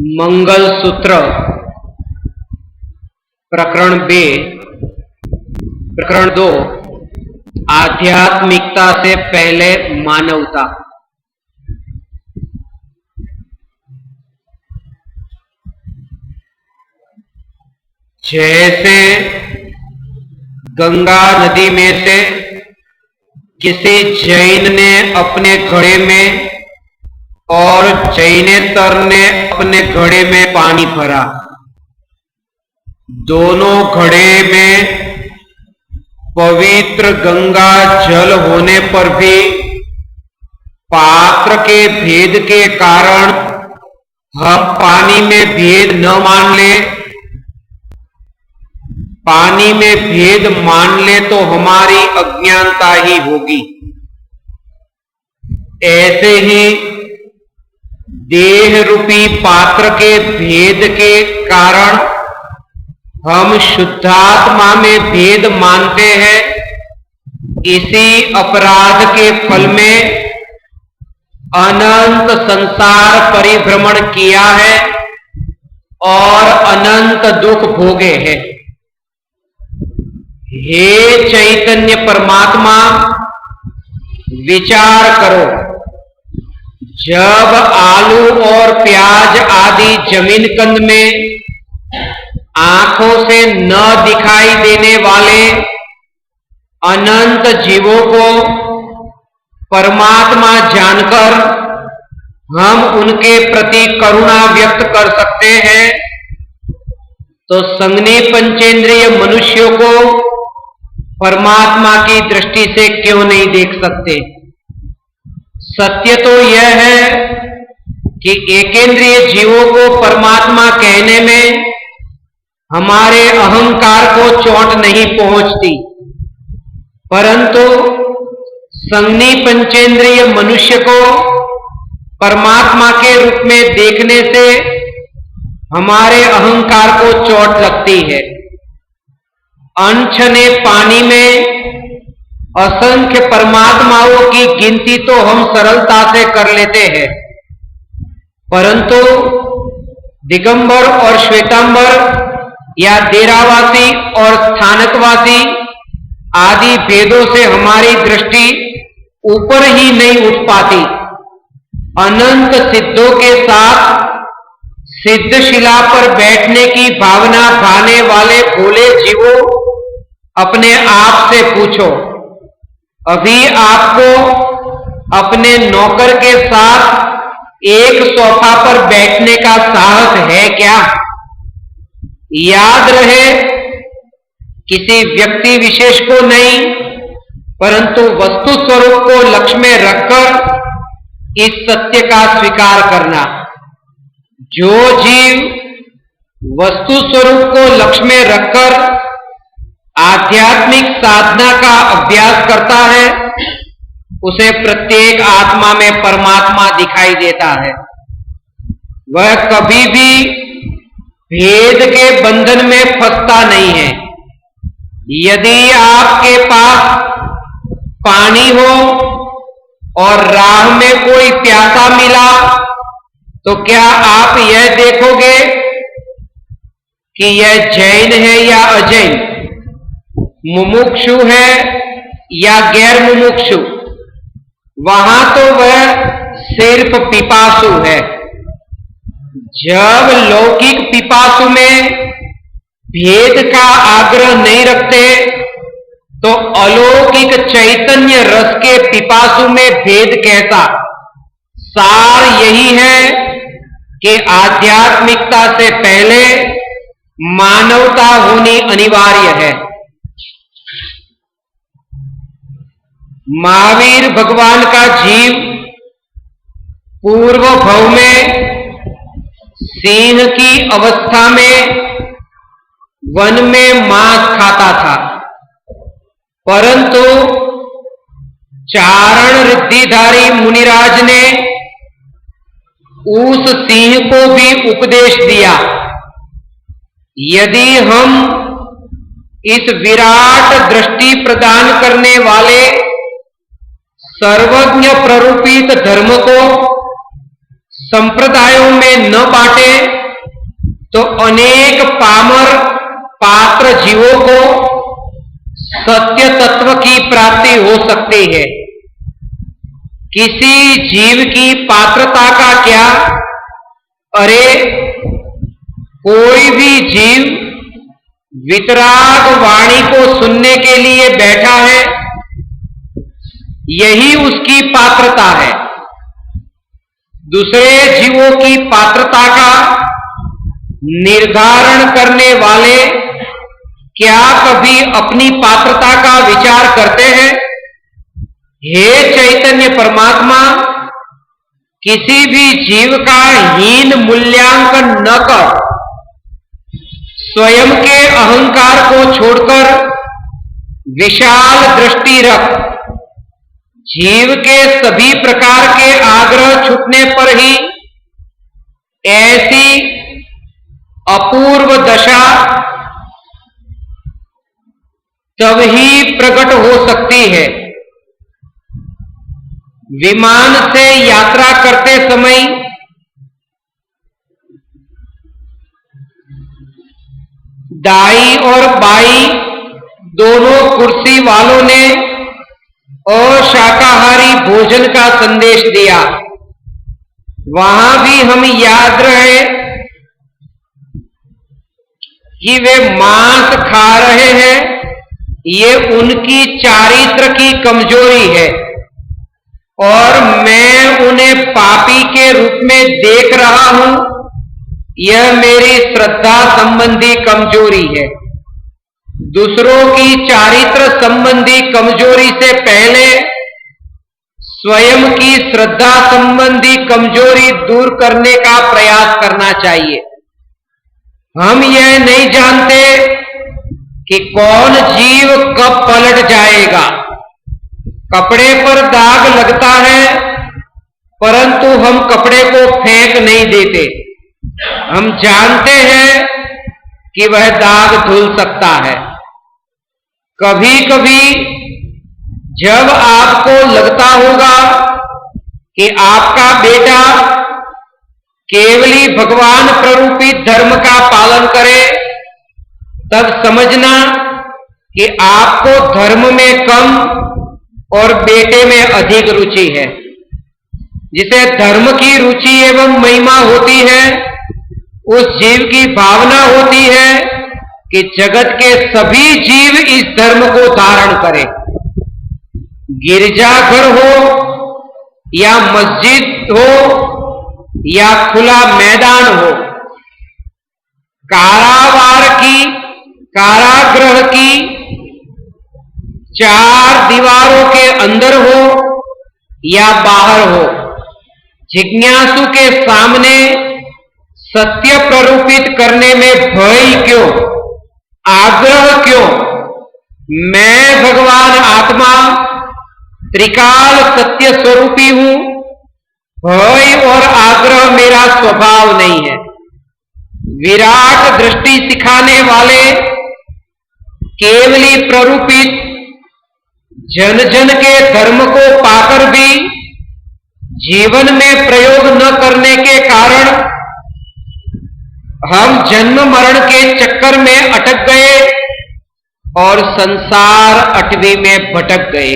मंगल सूत्र प्रकरण 2 आध्यात्मिकता से पहले मानवता। जैसे गंगा नदी में से किसी जैन ने अपने घड़े में और जैनेतर ने अपने घड़े में पानी भरा, दोनों घड़े में पवित्र गंगा जल होने पर भी पात्र के भेद के कारण हम पानी में भेद न मान ले। पानी में भेद मान ले तो हमारी अज्ञानता ही होगी। ऐसे ही देह रूपी पात्र के भेद के कारण हम शुद्धात्मा में भेद मानते हैं। इसी अपराध के फल में अनंत संसार परिभ्रमण किया है और अनंत दुख भोगे हैं। हे चैतन्य परमात्मा, विचार करो, जब आलू और प्याज आदि जमीन कंद में आंखों से न दिखाई देने वाले अनंत जीवों को परमात्मा जानकर हम उनके प्रति करुणा व्यक्त कर सकते हैं, तो संज्ञे पंचेंद्रिय मनुष्यों को परमात्मा की दृष्टि से क्यों नहीं देख सकते। सत्य तो यह है कि एकेंद्रिय जीवों को परमात्मा कहने में हमारे अहंकार को चोट नहीं पहुंचती, परंतु संज्ञी पंचेंद्रिय मनुष्य को परमात्मा के रूप में देखने से हमारे अहंकार को चोट लगती है। अनछने पानी में असंख्य परमात्माओं की गिनती तो हम सरलता से कर लेते हैं, परंतु दिगंबर और श्वेतांबर या डेरावासी और स्थानकवासी आदि भेदों से हमारी दृष्टि ऊपर ही नहीं उठ पाती। अनंत सिद्धों के साथ सिद्धशिला पर बैठने की भावना भाने वाले भोले जीवों, अपने आप से पूछो, अभी आपको अपने नौकर के साथ एक सोफा पर बैठने का साहस है क्या? याद रहे, किसी व्यक्ति विशेष को नहीं, परंतु वस्तु स्वरूप को लक्ष्य में रखकर इस सत्य का स्वीकार करना। जो जीव वस्तु स्वरूप को लक्ष्य में रखकर आध्यात्मिक साधना का अभ्यास करता है, उसे प्रत्येक आत्मा में परमात्मा दिखाई देता है। वह कभी भी भेद के बंधन में फंसता नहीं है। यदि आपके पास पानी हो और राह में कोई प्यासा मिला, तो क्या आप यह देखोगे कि यह जैन है या अजैन, मुमुक्षु है या गैर मुमुक्षु? वहां तो वह सिर्फ पिपासु है। जब लौकिक पिपासु में भेद का आग्रह नहीं रखते, तो अलौकिक चैतन्य रस के पिपासु में भेद कैसा? सार यही है कि आध्यात्मिकता से पहले मानवता होनी अनिवार्य है। महावीर भगवान का जीव पूर्व भव में सिंह की अवस्था में वन में मांस खाता था, परंतु चारण रिद्धिधारी मुनिराज ने उस सिंह को भी उपदेश दिया, यदि हम इस विराट दृष्टि प्रदान करने वाले सर्वज्ञ प्ररूपित धर्म को संप्रदायों में न बांटे तो अनेक पामर पात्र जीवों को सत्य तत्व की प्राप्ति हो सकती है। किसी जीव की पात्रता का क्या? अरे कोई भी जीव वितराग वाणी को सुनने के लिए बैठा है, यही उसकी पात्रता है। दूसरे जीवों की पात्रता का निर्धारण करने वाले क्या कभी अपनी पात्रता का विचार करते हैं? हे चैतन्य परमात्मा, किसी भी जीव का हीन मूल्यांकन न कर, स्वयं के अहंकार को छोड़कर विशाल दृष्टि रख। जीव के सभी प्रकार के आग्रह छूटने पर ही ऐसी अपूर्व दशा तब ही प्रकट हो सकती है। विमान से यात्रा करते समय दाई और बाई दोनों कुर्सी वालों ने अशाकाहारी भोजन का संदेश दिया। वहां भी हम याद रहे कि वे मांस खा रहे हैं, ये उनकी चारित्र की कमजोरी है और मैं उन्हें पापी के रूप में देख रहा हूं, यह मेरी श्रद्धा संबंधी कमजोरी है। दूसरों की चारित्र संबंधी कमजोरी से पहले स्वयं की श्रद्धा संबंधी कमजोरी दूर करने का प्रयास करना चाहिए। हम यह नहीं जानते कि कौन जीव कब पलट जाएगा। कपड़े पर दाग लगता है, परंतु हम कपड़े को फेंक नहीं देते। हम जानते हैं कि वह दाग धुल सकता है। कभी कभी जब आपको लगता होगा कि आपका बेटा केवली भगवान प्ररूपित धर्म का पालन करे, तब समझना कि आपको धर्म में कम और बेटे में अधिक रुचि है। जिसे धर्म की रुचि एवं महिमा होती है, उस जीव की भावना होती है कि जगत के सभी जीव इस धर्म को धारण करें। गिरजाघर हो या मस्जिद हो या खुला मैदान हो, कारागृह की चार दीवारों के अंदर हो या बाहर हो, जिज्ञासु के सामने सत्य प्ररूपित करने में भय क्यों, आग्रह क्यों? मैं भगवान आत्मा त्रिकाल सत्य स्वरूपी हूं। भय और आग्रह मेरा स्वभाव नहीं है। विराट दृष्टि सिखाने वाले केवली प्ररूपित जन जन के धर्म को पाकर भी जीवन में प्रयोग न करने के कारण हम जन्म मरण के चक्कर में अटक गए और संसार अटवी में भटक गए।